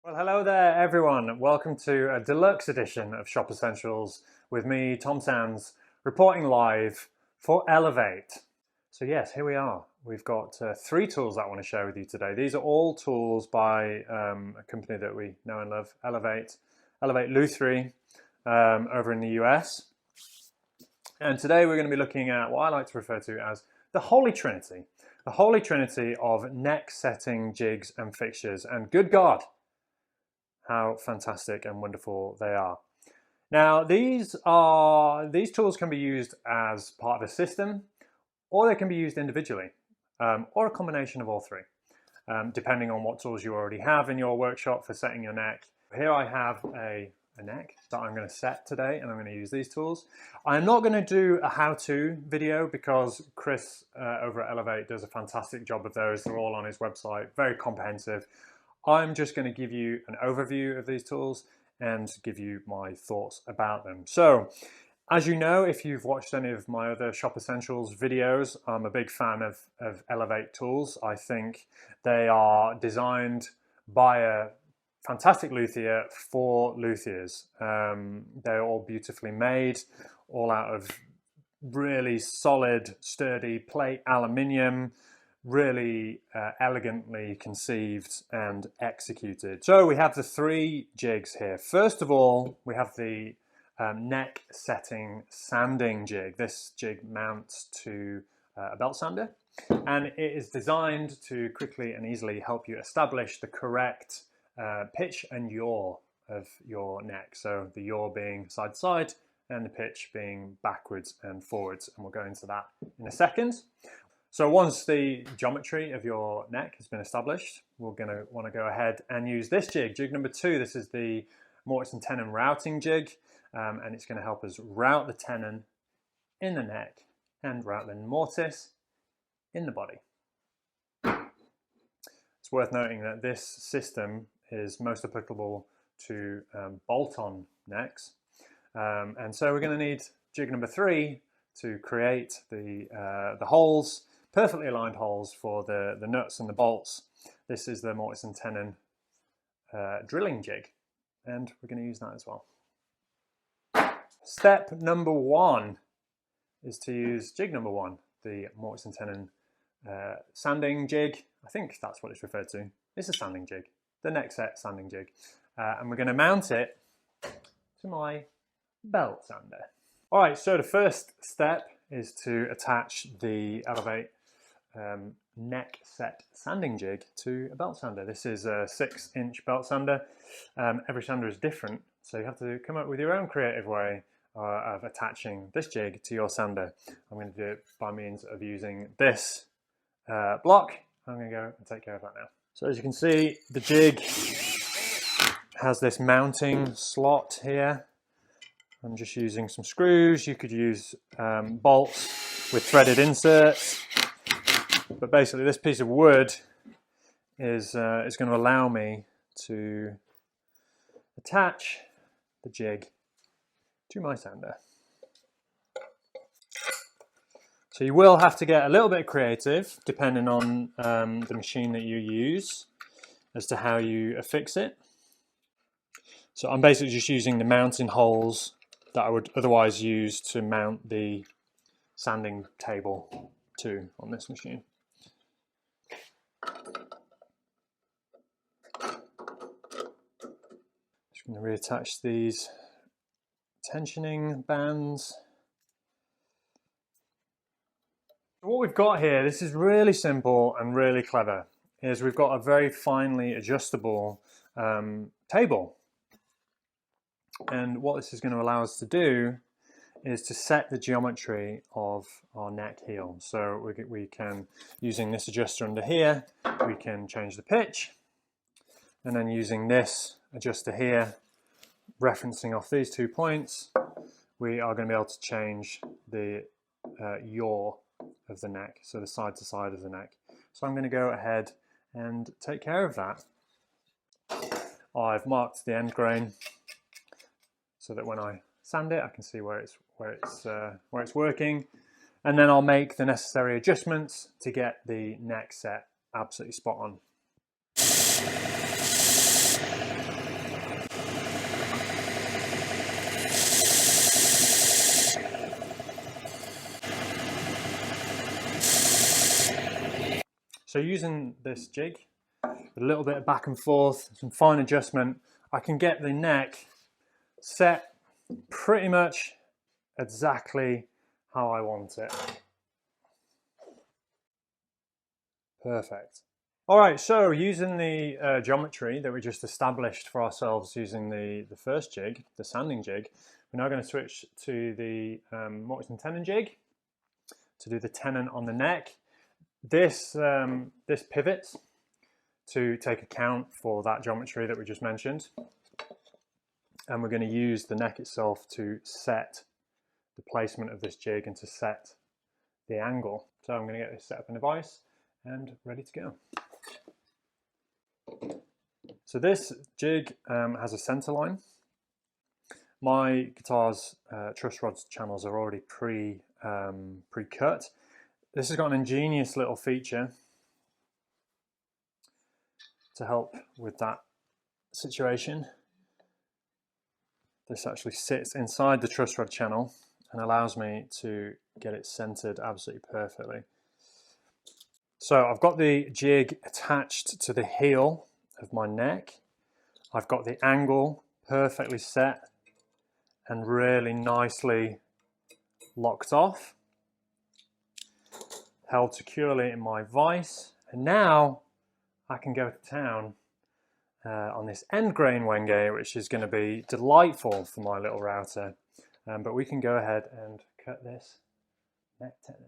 Well, hello there everyone. Welcome to a deluxe edition of Shop Essentials with me, Tom Sands, reporting live for Elevate. So yes, here we are. We've got three tools that I want to share with you today. These are all tools by a company that we know and love, Elevate Lutherie, over in the US. And today we're going to be looking at what I like to refer to as the Holy Trinity. The Holy Trinity of neck setting jigs and fixtures. And good God, how fantastic and wonderful they are. Now these tools can be used as part of a system, or they can be used individually, or a combination of all three, depending on what tools you already have in your workshop for setting your neck. Here I have a neck that I'm going to set today, and I'm going to use these tools. I'm not going to do a how-to video because Chris over at Elevate does a fantastic job of those. They're all on his website, very comprehensive. I'm just going to give you an overview of these tools and give you my thoughts about them. So, as you know, if you've watched any of my other Shop Essentials videos, I'm a big fan of Elevate tools. I think they are designed by a fantastic luthier for luthiers. They're all beautifully made, all out of really solid, sturdy plate aluminium, really elegantly conceived and executed. So we have the three jigs here. First of all, we have the neck setting sanding jig. This jig mounts to a belt sander, and it is designed to quickly and easily help you establish the correct pitch and yaw of your neck. So the yaw being side to side and the pitch being backwards and forwards, and we'll go into that in a second. So once the geometry of your neck has been established, we're going to want to go ahead and use this jig, jig number 2. This is the Mortise and tenon routing jig, and it's going to help us route the tenon in the neck and route the mortise in the body. It's worth noting that this system is most applicable to bolt-on necks, and so we're going to need jig number 3 to create the holes, perfectly aligned holes for the nuts and the bolts. This is the Mortise and tenon drilling jig, and we're going to use that as well. Step number 1 is to use jig number 1, the Mortise and tenon sanding jig. I think that's what it's referred to. It's a sanding jig, the neck set sanding jig, and we're going to mount it to my belt sander. All right, so the first step is to attach the Elevate neck set sanding jig to a belt sander. This is a 6-inch belt sander. Every sander is different, so you have to come up with your own creative way of attaching this jig to your sander. I'm going to do it by means of using this block. I'm going to go and take care of that now. So as you can see, the jig has this mounting slot here. I'm just using some screws. You could use bolts with threaded inserts, but basically this piece of wood is going to allow me to attach the jig to my sander. So you will have to get a little bit creative depending on the machine that you use as to how you affix it. So I'm basically just using the mounting holes that I would otherwise use to mount the sanding table to on this machine. Just going to reattach these tensioning bands. What we've got here, this is really simple and really clever, is we've got a very finely adjustable table. And what this is going to allow us to do is to set the geometry of our neck heel. So we can, using this adjuster under here, we can change the pitch. And then using this adjuster here, referencing off these 2 points, we are going to be able to change the yaw of the neck, so the side to side of the neck. So I'm going to go ahead and take care of that. I've marked the end grain so that when I sand it, I can see where it's working, and then I'll make the necessary adjustments to get the neck set absolutely spot on. So using this jig, a little bit of back and forth, some fine adjustment, I can get the neck set pretty much exactly how I want it. Perfect. All right, so using the geometry that we just established for ourselves using the first jig, the sanding jig, we're now going to switch to the mortise and tenon jig to do the tenon on the neck. This pivots to take account for that geometry that we just mentioned, and we're going to use the neck itself to set the placement of this jig and to set the angle. So I'm going to get this set up in a vise and ready to go. So this jig has a center line. My guitar's truss rod channels are already pre-cut. This has got an ingenious little feature to help with that situation. This actually sits inside the truss rod channel and allows me to get it centered absolutely perfectly. So I've got the jig attached to the heel of my neck. I've got the angle perfectly set and really nicely locked off, held securely in my vise, and now I can go to town on this end grain wenge, which is going to be delightful for my little router. But we can go ahead and cut this neck tenon.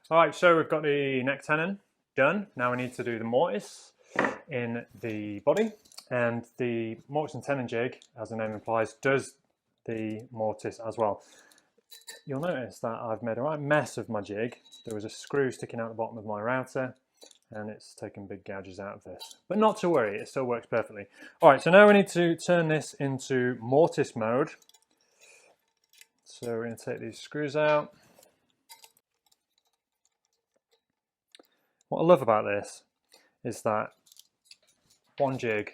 All right, so we've got the neck tenon done. Now we need to do the mortise in the body, and the mortise and tenon jig, as the name implies, does the mortise as well. You'll notice that I've made a right mess of my jig. There was a screw sticking out the bottom of my router, and it's taken big gouges out of this. But not to worry, it still works perfectly. All right, so now we need to turn this into mortise mode. So we're going to take these screws out. What I love about this is that one jig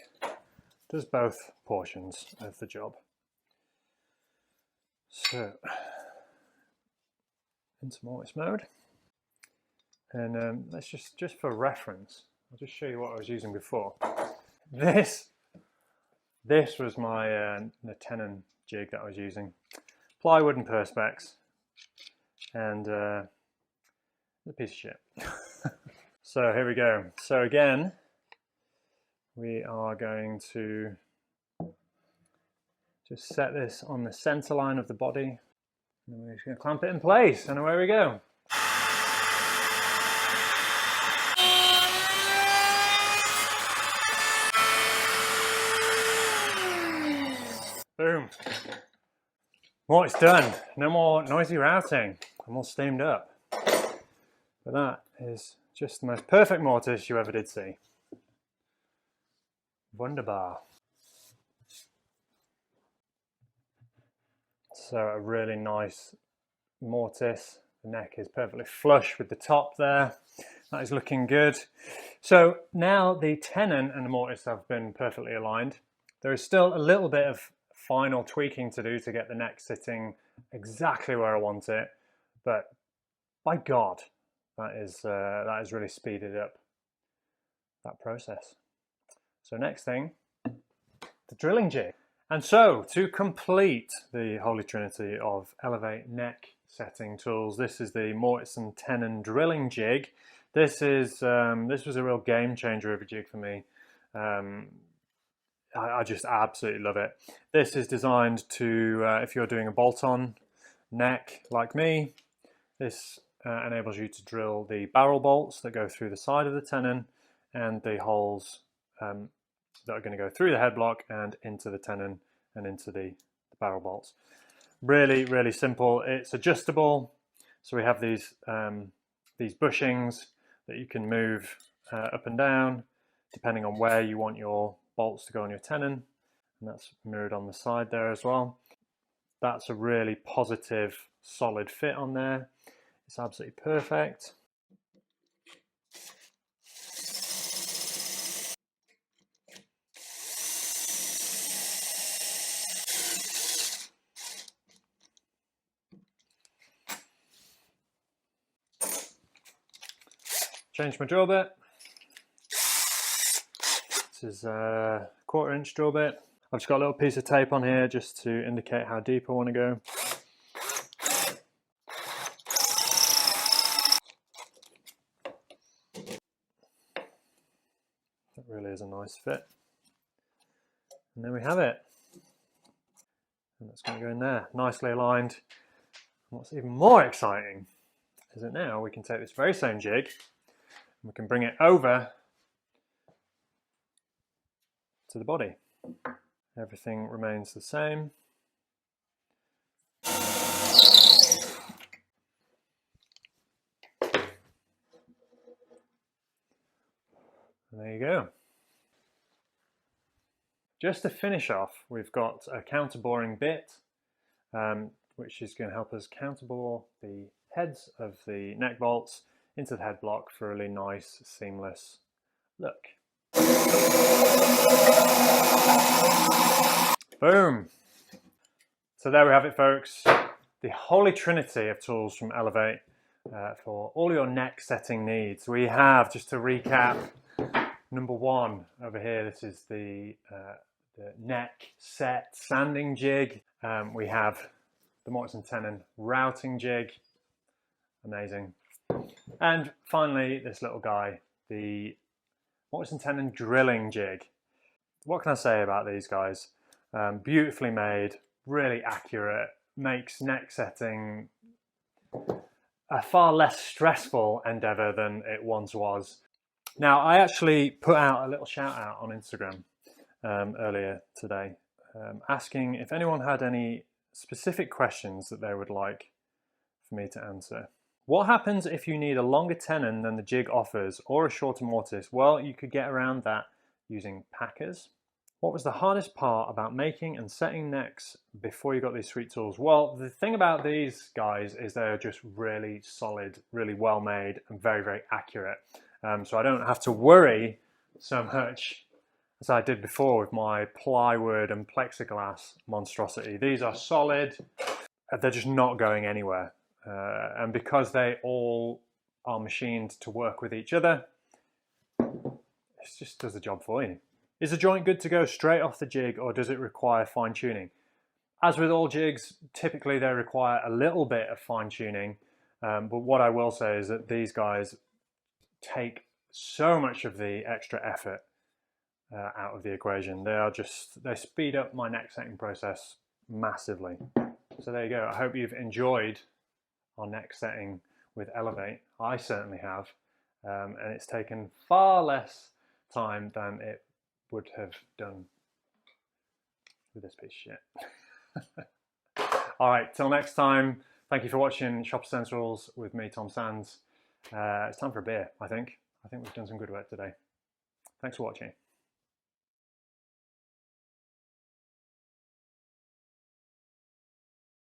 does both portions of the job. So, into mortise mode. And let's just for reference, I'll just show you what I was using before. This was my the tenon jig that I was using. Plywood and perspex, and a piece of shit. So here we go. So again, we are going to just set this on the center line of the body, and we're just going to clamp it in place, and away we go. Boom. Mortise done. No more noisy routing. I'm all steamed up. But that is just the most perfect mortise you ever did see. Wunderbar. So a really nice mortise. The neck is perfectly flush with the top there. That is looking good. So now the tenon and the mortise have been perfectly aligned. There is still a little bit of final tweaking to do to get the neck sitting exactly where I want it, but by God, that is really speeded up that process. So next thing, the drilling jig. And so to complete the holy trinity of Elevate neck setting tools, this is the mortise and tenon drilling jig. This was a real game changer of a jig for me. I just absolutely love it. This is designed to, if you're doing a bolt-on neck like me, this enables you to drill the barrel bolts that go through the side of the tenon and the holes that are going to go through the head block and into the tenon and into the barrel bolts. Really, really simple. It's adjustable. So we have these bushings that you can move up and down depending on where you want your bolts to go on your tenon, and that's mirrored on the side there as well. That's a really positive, solid fit on there. It's absolutely perfect. Change my drill bit. This is a 1/4 inch drill bit. I've just got a little piece of tape on here just to indicate how deep I want to go. That really is a nice fit. And there we have it. And that's going to go in there, nicely aligned. And what's even more exciting is that now we can take this very same jig and we can bring it over to the body. Everything remains the same. And there you go. Just to finish off, we've got a counterboring bit, which is going to help us counterbore the heads of the neck bolts into the head block for a really nice, seamless look. Boom! So there we have it, folks. The holy trinity of tools from Elevate for all your neck setting needs. We have, just to recap, number one over here, this is the neck set sanding jig. We have the Mortise tenon routing jig, amazing. And finally, this little guy, the Mortise tenon drilling jig. What can I say about these guys? Beautifully made, really accurate, makes neck setting a far less stressful endeavor than it once was. Now, I actually put out a little shout out on Instagram earlier today, asking if anyone had any specific questions that they would like for me to answer. What happens if you need a longer tenon than the jig offers or a shorter mortise? Well, you could get around that using packers. What was the hardest part about making and setting necks before you got these sweet tools? Well, the thing about these guys is they're just really solid, really well made and very, very accurate. So I don't have to worry so much as I did before with my plywood and plexiglass monstrosity. These are solid, they're just not going anywhere. And because they all are machined to work with each other, it just does the job for you. Is a joint good to go straight off the jig, or does it require fine tuning? As with all jigs, typically they require a little bit of fine tuning, but what I will say is that these guys take so much of the extra effort out of the equation. They speed up my neck setting process massively. So there you go. I hope you've enjoyed our neck setting with Elevate. I certainly have, and it's taken far less time than it would have done with this piece of shit. All right, till next time, thank you for watching Shop Essentials with me, Tom Sands. It's time for a beer, I think. I think we've done some good work today. Thanks for watching.